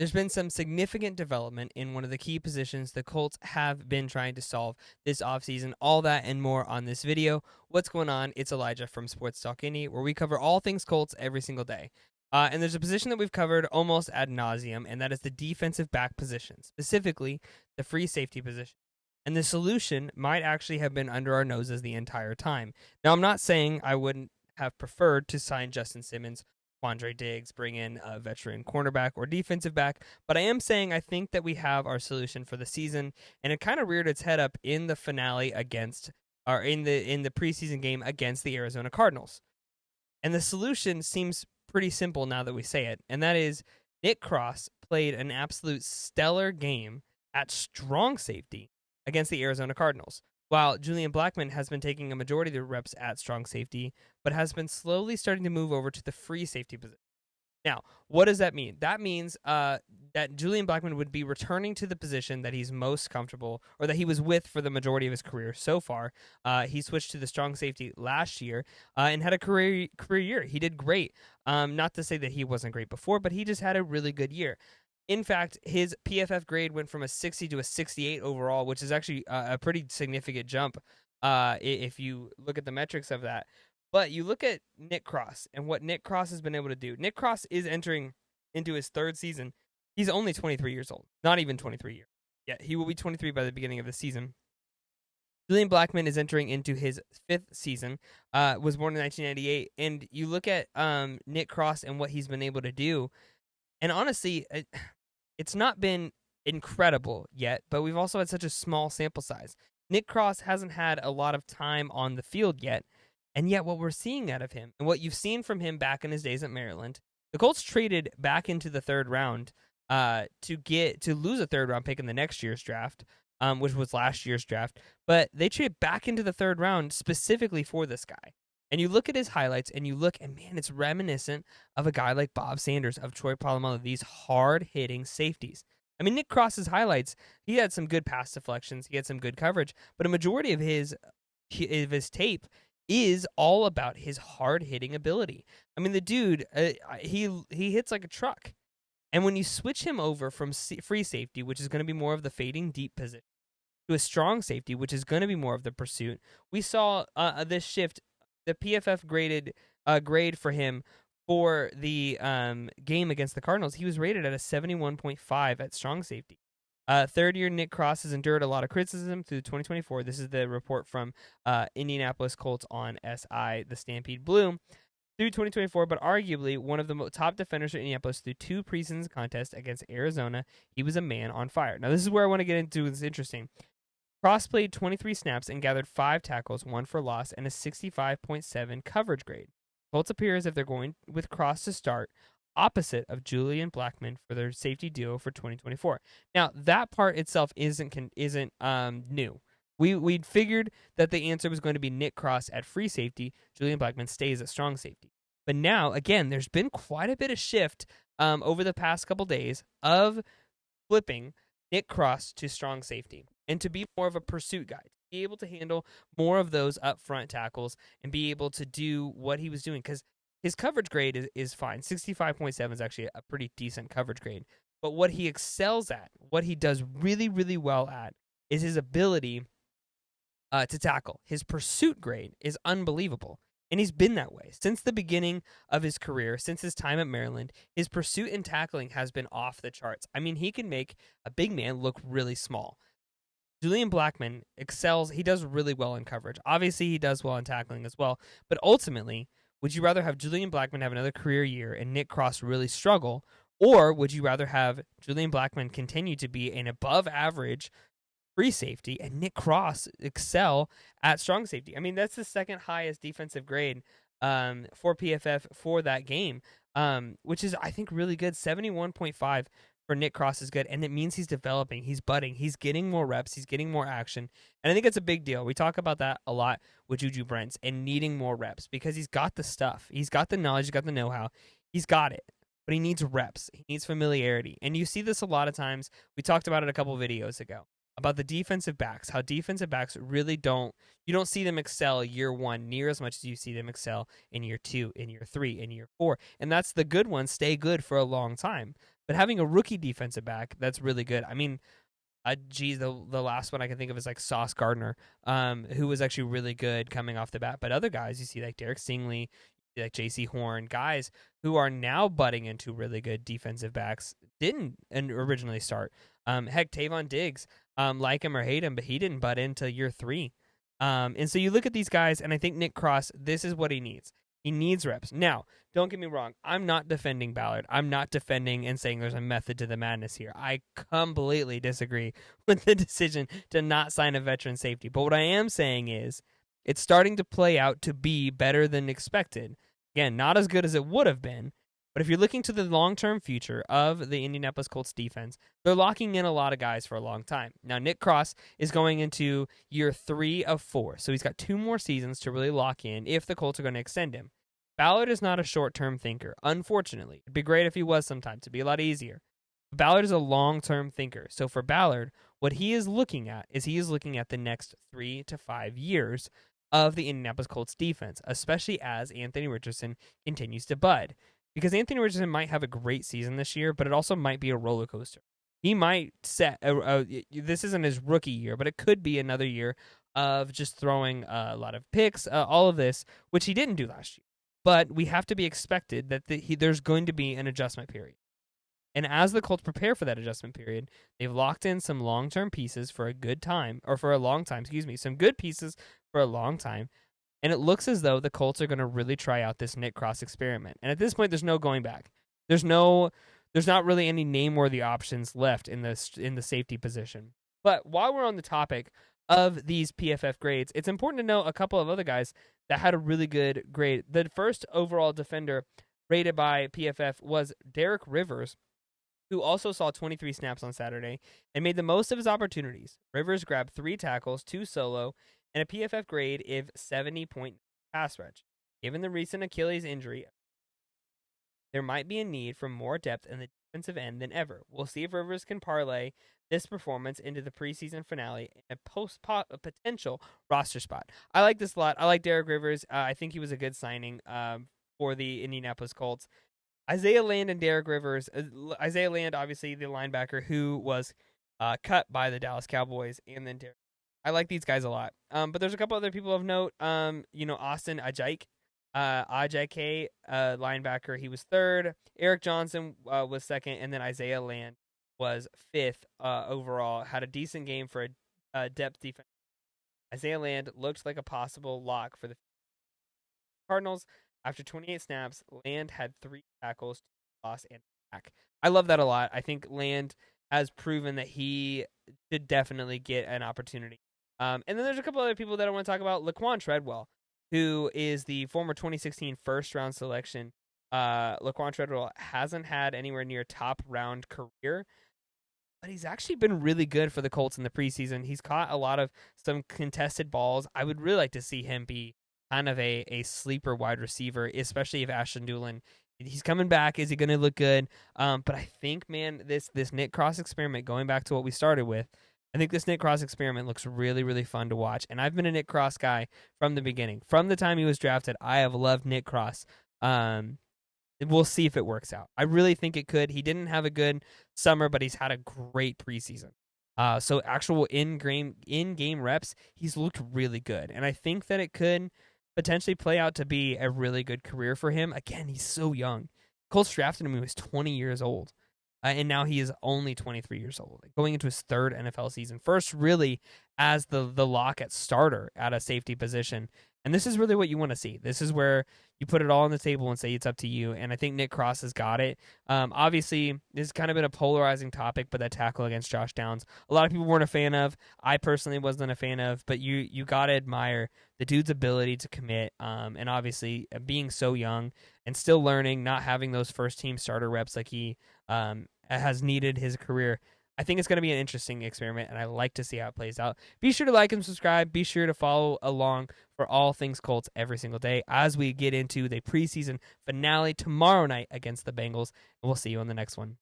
There's been some significant development in one of the key positions the Colts have been trying to solve this offseason. All that and more on this video. What's going on? It's Elijah from Sports Talk Indy, where we cover all things Colts every single day. And there's a position that we've covered almost ad nauseum, and that is the defensive back position, specifically the free safety position. And the solution might actually have been under our noses the entire time. Now, I'm not saying I wouldn't have preferred to sign Justin Simmons, Quandre Diggs, bring in a veteran cornerback or defensive back. But I am saying I think that we have our solution for the season, and it kind of reared its head up in the finale against, or in the preseason game against the Arizona Cardinals. And the solution seems pretty simple now that we say it, and that is Nick Cross played an absolute stellar game at strong safety against the Arizona Cardinals, while Julian Blackman has been taking a majority of the reps at strong safety, but has been slowly starting to move over to the free safety position. Now, what does that mean? That means that Julian Blackman would be returning to the position that he's most comfortable, or that he was with for the majority of his career so far. He switched to the strong safety last year and had a career year. He did great. Not to say that he wasn't great before, but he just had a really good year. In fact, his PFF grade went from a 60 to a 68 overall, which is actually a pretty significant jump if you look at the metrics of that. But you look at Nick Cross and what Nick Cross has been able to do. Nick Cross is entering into his third season. He's only 23 years old, not even 23 years. Yeah, he will be 23 by the beginning of the season. Julian Blackman is entering into his fifth season, was born in 1998. And you look at Nick Cross and what he's been able to do. And honestly, it's not been incredible yet, but we've also had such a small sample size. Nick Cross hasn't had a lot of time on the field yet, and yet what we're seeing out of him, and what you've seen from him back in his days at Maryland, the Colts traded back into the third round to lose a third round pick in the next year's draft, which was last year's draft, but they traded back into the third round specifically for this guy. And you look at his highlights, and you look, and man, it's reminiscent of a guy like Bob Sanders, of Troy Polamalu, these hard-hitting safeties. I mean, Nick Cross's highlights, he had some good pass deflections, he had some good coverage, but a majority of his tape is all about his hard-hitting ability. I mean, the dude, he hits like a truck. And when you switch him over from free safety, which is going to be more of the fading deep position, to a strong safety, which is going to be more of the pursuit, we saw this shift. The PFF grade for him for the game against the Cardinals, he was rated at a 71.5 at strong safety. Third year, Nick Cross has endured a lot of criticism through 2024. This is the report from Indianapolis Colts on SI, the Stampede Blue. Through 2024, but arguably one of the top defenders for Indianapolis through two preseason contests against Arizona. He was a man on fire. Now, this is where I want to get into. It's interesting. Cross played 23 snaps and gathered 5 tackles, 1 for loss, and a 65.7 coverage grade. Colts appear as if they're going with Cross to start, opposite of Julian Blackman for their safety duo for 2024. Now, that part itself isn't new. We'd figured that the answer was going to be Nick Cross at free safety, Julian Blackman stays at strong safety. But now, again, there's been quite a bit of shift over the past couple days of flipping Nick Cross to strong safety and to be more of a pursuit guy, to be able to handle more of those upfront tackles and be able to do what he was doing, because his coverage grade is fine. 65.7 is actually a pretty decent coverage grade. But what he excels at, what he does really, really well at, is his ability to tackle. His pursuit grade is unbelievable. And he's been that way since the beginning of his career, since his time at Maryland. His pursuit and tackling has been off the charts. I mean, he can make a big man look really small. Julian Blackman excels. He does really well in coverage. Obviously, he does well in tackling as well. But ultimately, would you rather have Julian Blackman have another career year and Nick Cross really struggle? Or would you rather have Julian Blackman continue to be an above average free safety and Nick Cross excel at strong safety? I mean, that's the second highest defensive grade for PFF for that game, which is, I think, really good. 71.5 for Nick Cross is good, and it means he's developing, he's budding, he's getting more reps, he's getting more action, and I think it's a big deal. We talk about that a lot with Juju Brents and needing more reps because he's got the stuff, he's got the knowledge, he's got the know-how, he's got it. But he needs reps. He needs familiarity. And you see this a lot of times. We talked about it a couple videos ago about the defensive backs, how defensive backs really you don't see them excel year one near as much as you see them excel in year 2, in year 3, in year 4. And that's the good ones stay good for a long time. but having a rookie defensive back that's really good. I mean, the last one I can think of is like Sauce Gardner, who was actually really good coming off the bat. But other guys, you see like Derek Stingley, like J.C. Horn, guys who are now butting into really good defensive backs, didn't originally start. Heck, Tavon Diggs, like him or hate him, but he didn't butt into year 3. And so you look at these guys, and I think Nick Cross, this is what he needs. He needs reps. Now, don't get me wrong. I'm not defending Ballard. I'm not defending and saying there's a method to the madness here. I completely disagree with the decision to not sign a veteran safety. But what I am saying is it's starting to play out to be better than expected. Again, not as good as it would have been. But if you're looking to the long-term future of the Indianapolis Colts defense, they're locking in a lot of guys for a long time. Now, Nick Cross is going into year 3 of 4, so he's got 2 more seasons to really lock in if the Colts are going to extend him. Ballard is not a short-term thinker, unfortunately. It'd be great if he was sometimes. It'd be a lot easier. Ballard is a long-term thinker. So for Ballard, what he is looking at is the next 3 to 5 years of the Indianapolis Colts defense, especially as Anthony Richardson continues to bud. Because Anthony Richardson might have a great season this year, but it also might be a roller coaster. He might set this isn't his rookie year, but it could be another year of just throwing a lot of picks, all of this, which he didn't do last year. But we have to be expected that there's going to be an adjustment period. And as the Colts prepare for that adjustment period, they've locked in some long-term pieces for a good time, or for a long time, some good pieces for a long time. And it looks as though the Colts are going to really try out this Nick Cross experiment. And at this point, there's no going back. There's not really any name-worthy options left in the safety position. But while we're on the topic of these PFF grades, it's important to know a couple of other guys that had a really good grade. The first overall defender rated by PFF was Derek Rivers, who also saw 23 snaps on Saturday and made the most of his opportunities. Rivers grabbed 3 tackles, 2 solo, and a PFF grade of 70-point pass rush. Given the recent Achilles injury, there might be a need for more depth in the defensive end than ever. We'll see if Rivers can parlay this performance into the preseason finale and a potential roster spot. I like this a lot. I like Derek Rivers. I think he was a good signing for the Indianapolis Colts. Isaiah Land and Derek Rivers. Isaiah Land, obviously the linebacker who was cut by the Dallas Cowboys, and then Derek. I like these guys a lot. But there's a couple other people of note. Austin Ajayk, linebacker, he was 3rd. Eric Johnson was 2nd, and then Isaiah Land was 5th overall. Had a decent game for a depth defense. Isaiah Land looked like a possible lock for the Cardinals. After 28 snaps, Land had 3 tackles, 2 loss, and a sack. I love that a lot. I think Land has proven that he should definitely get an opportunity. And then there's a couple other people that I want to talk about. Laquan Treadwell, who is the former 2016 first-round selection. Laquan Treadwell hasn't had anywhere near top-round career, but he's actually been really good for the Colts in the preseason. He's caught a lot of some contested balls. I would really like to see him be kind of a sleeper wide receiver, especially if Ashton Dulin, he's coming back. Is he going to look good? But I think, man, this Nick Cross experiment, going back to what we started with, I think this Nick Cross experiment looks really, really fun to watch. And I've been a Nick Cross guy from the beginning. From the time he was drafted, I have loved Nick Cross. We'll see if it works out. I really think it could. He didn't have a good summer, but he's had a great preseason. So actual in-game reps, he's looked really good. And I think that it could potentially play out to be a really good career for him. Again, he's so young. Colts drafted him when he was 20 years old. And now he is only 23 years old, going into his 3rd NFL season. First, really, as the lock at starter at a safety position. And this is really what you want to see. This is where you put it all on the table and say it's up to you. And I think Nick Cross has got it. Obviously, this has kind of been a polarizing topic, but that tackle against Josh Downs, a lot of people weren't a fan of. I personally wasn't a fan of. But you got to admire the dude's ability to commit. And obviously, being so young and still learning, not having those first-team starter reps like he has needed his career. I think it's going to be an interesting experiment, and I like to see how it plays out. Be sure to like and subscribe. Be sure to follow along for all things Colts every single day as we get into the preseason finale tomorrow night against the Bengals. And we'll see you on the next one.